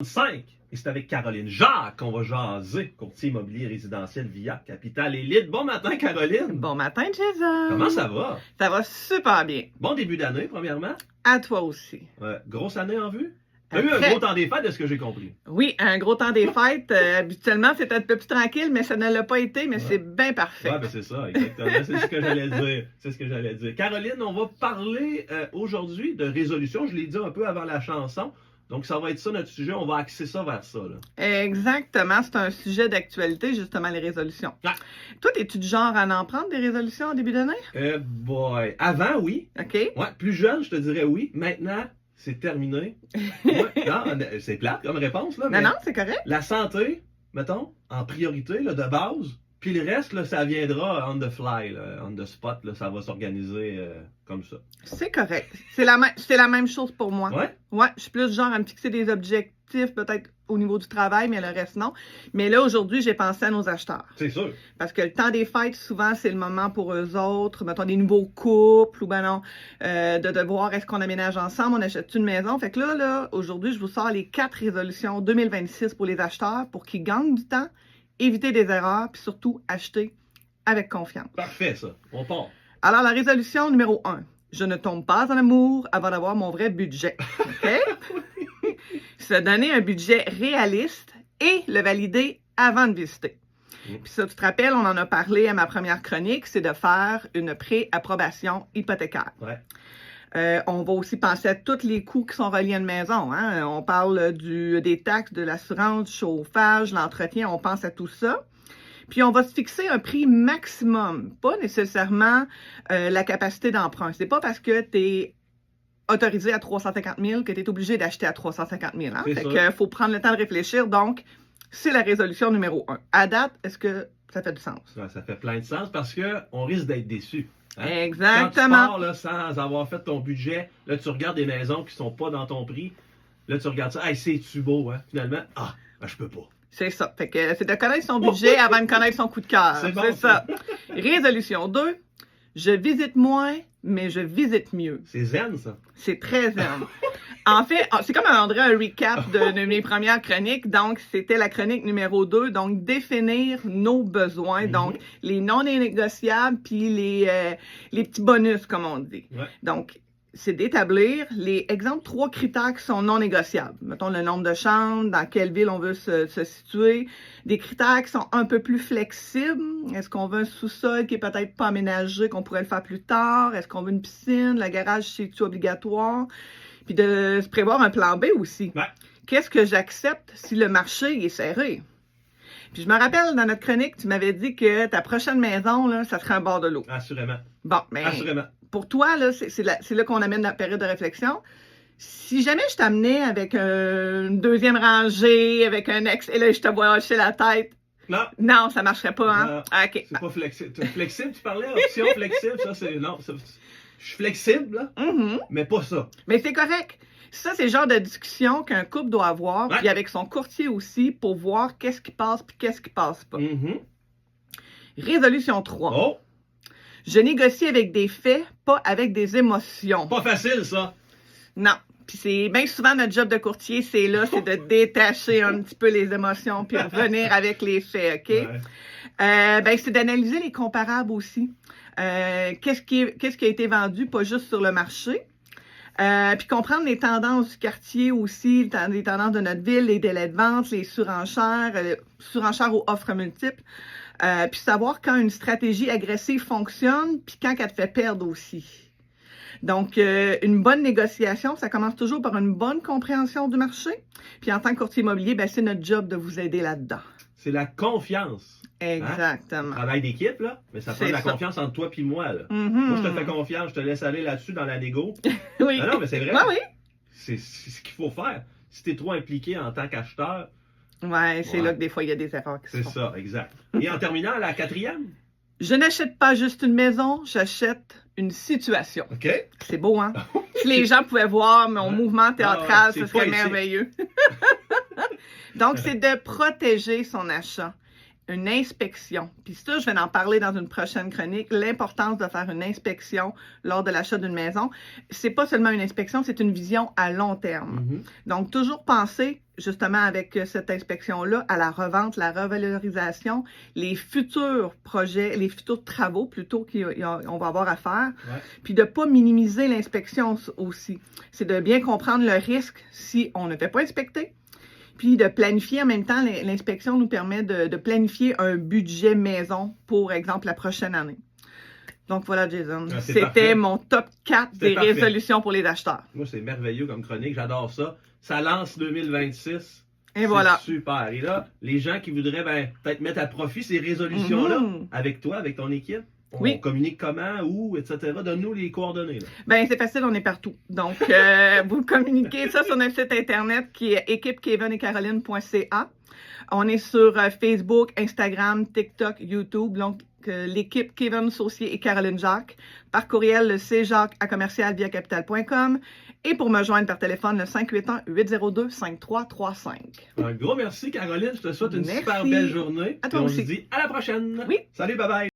5. Et c'est avec Caroline Jacques qu'on va jaser, courtier immobilier résidentiel via Capital Élite. Bon matin, Caroline. Bon matin, Jason. Comment ça va? Ça va super bien. Bon début d'année, premièrement. À toi aussi. Grosse année en vue? T'as eu un gros temps des fêtes, de ce que j'ai compris. Oui, un gros temps des fêtes. Habituellement, c'était un peu plus tranquille, mais ça ne l'a pas été, mais c'est bien parfait. Oui, ben c'est ça, exactement. C'est ce que j'allais dire. C'est ce que j'allais dire. Caroline, on va parler aujourd'hui de résolution. Je l'ai dit un peu avant la chanson. Donc, ça va être ça notre sujet. On va axer ça vers ça. Là. Exactement. C'est un sujet d'actualité, justement, les résolutions. Ah. Toi, es-tu du genre à en prendre des résolutions en début d'année? Boy. Avant, oui. OK. Ouais, plus jeune, je te dirais oui. Maintenant, c'est terminé. Ouais, non, c'est plate comme réponse. Là, mais Non, c'est correct. La santé, mettons, en priorité, là, de base. Puis le reste, là, ça viendra on the fly, là, on the spot. Là, ça va s'organiser comme ça. C'est correct. C'est la même chose pour moi. Ouais? Ouais, je suis plus genre à me fixer des objectifs, peut-être au niveau du travail, mais le reste, non. Mais là, aujourd'hui, j'ai pensé à nos acheteurs. C'est sûr. Parce que le temps des fêtes, souvent, c'est le moment pour eux autres, mettons des nouveaux couples, ou ben non, de voir est-ce qu'on aménage ensemble, on achète une maison. Fait que là, aujourd'hui, je vous sors les 4 résolutions 2026 pour les acheteurs, pour qu'ils gagnent du temps, éviter des erreurs, puis surtout acheter avec confiance. Parfait, ça. On part. Alors, la résolution numéro 1. Je ne tombe pas en amour avant d'avoir mon vrai budget. OK? Se donner un budget réaliste et le valider avant de visiter. Puis ça, tu te rappelles, on en a parlé à ma première chronique, c'est de faire une pré-approbation hypothécaire. Ouais. On va aussi penser à tous les coûts qui sont reliés à une maison. Hein? On parle des taxes, de l'assurance, du chauffage, l'entretien, on pense à tout ça. Puis on va se fixer un prix maximum, pas nécessairement la capacité d'emprunt. C'est pas parce que tu es autorisé à 350 000 que tu es obligé d'acheter à 350 000. Hein? Fait qu'il faut prendre le temps de réfléchir. Donc, c'est la résolution numéro 1. À date, est-ce que ça fait du sens? Ouais, ça fait plein de sens parce qu'on risque d'être déçu. Hein? Exactement. Quand tu pars là, sans avoir fait ton budget, là, tu regardes des maisons qui sont pas dans ton prix. Là, tu regardes ça. Hey, c'est-tu beau, hein? Finalement, ben, je peux pas. C'est ça. Fait que c'est de connaître son budget avant de connaître son coup de cœur. C'est bon, ça. Résolution 2. Je visite moins, mais je visite mieux. C'est zen, ça. C'est très zen. En fait, c'est comme un recap de mes premières chroniques. Donc, c'était la chronique numéro 2. Donc, définir nos besoins. Donc, les non négociables puis les petits bonus, comme on dit. Ouais. Donc, c'est d'établir les 3 critères qui sont non négociables. Mettons le nombre de chambres, dans quelle ville on veut se situer. Des critères qui sont un peu plus flexibles. Est-ce qu'on veut un sous-sol qui est peut-être pas aménagé, qu'on pourrait le faire plus tard? Est-ce qu'on veut une piscine? Le garage, c'est-tu obligatoire? Puis de se prévoir un plan B aussi. Ouais. Qu'est-ce que j'accepte si le marché est serré? Puis je me rappelle, dans notre chronique, tu m'avais dit que ta prochaine maison, là, ça serait un bord de l'eau. Assurément. Bon, mais Assurément. pour toi, là, c'est là qu'on amène la période de réflexion. Si jamais je t'amenais avec une deuxième rangée, avec un ex, et là, je te vois hocher la tête. Non, ça marcherait pas, hein? Non, OK. C'est pas flexible. Flexible, tu parlais? Option flexible, ça, c'est... Non, je suis flexible, là, mais pas ça. Mais c'est correct. Ça, c'est le genre de discussion qu'un couple doit avoir, puis avec son courtier aussi, pour voir qu'est-ce qui passe puis qu'est-ce qui passe pas. Résolution 3. Oh! Je négocie avec des faits, pas avec des émotions. Pas facile, ça. Non. Puis c'est bien souvent notre job de courtier, c'est de détacher un petit peu les émotions puis revenir avec les faits, OK? Ouais. C'est d'analyser les comparables aussi. Qu'est-ce qui a été vendu, pas juste sur le marché. Puis comprendre les tendances du quartier aussi, les tendances de notre ville, les délais de vente, les surenchères aux offres multiples. Puis savoir quand une stratégie agressive fonctionne, puis quand elle te fait perdre aussi. Donc, une bonne négociation, ça commence toujours par une bonne compréhension du marché. Puis en tant que courtier immobilier, c'est notre job de vous aider là-dedans. C'est la confiance. Exactement. Hein? Travail d'équipe, là, mais ça prend de la confiance entre toi et moi. Là. Moi, je te fais confiance, je te laisse aller là-dessus dans la négo. Oui. Non, mais c'est vrai. Oui. C'est ce qu'il faut faire. Si tu es trop impliqué en tant qu'acheteur. Oui, c'est là que des fois, il y a des erreurs qui se font. C'est ça, exact. Et en terminant, la 4e? Je n'achète pas juste une maison, j'achète une situation. OK. C'est beau, hein? Si les gens pouvaient voir mon mouvement théâtral, ce serait merveilleux. Donc, c'est de protéger son achat. Une inspection. Puis ça, je vais en parler dans une prochaine chronique, l'importance de faire une inspection lors de l'achat d'une maison. C'est pas seulement une inspection, c'est une vision à long terme. Donc, toujours penser justement avec cette inspection-là à la revente, la revalorisation, les futurs projets, les futurs travaux plutôt qu'on va avoir à faire, puis de ne pas minimiser l'inspection aussi. C'est de bien comprendre le risque si on ne fait pas inspecter, puis de planifier en même temps. L'inspection nous permet de planifier un budget maison, pour exemple, la prochaine année. Donc voilà, Jason. C'était mon top 4 des résolutions pour les acheteurs. Moi, c'est merveilleux comme chronique. J'adore ça. Ça lance 2026. Et voilà. Super. Et là, les gens qui voudraient peut-être mettre à profit ces résolutions-là avec toi, avec ton équipe, on communique comment, où, etc. Donne-nous les coordonnées. Là. C'est facile, on est partout. Donc, vous communiquez ça sur notre site internet qui est équipekevinetcaroline.ca. On est sur Facebook, Instagram, TikTok, YouTube. Donc, l'équipe Kevin Saucier et Caroline Jacques. Par courriel, le cjacques@commercialviacapital.com. Et pour me joindre par téléphone, le 581-802-5335. Un gros merci, Caroline. Je te souhaite une super belle journée. À toi aussi. On se dit à la prochaine. Oui. Salut, bye bye.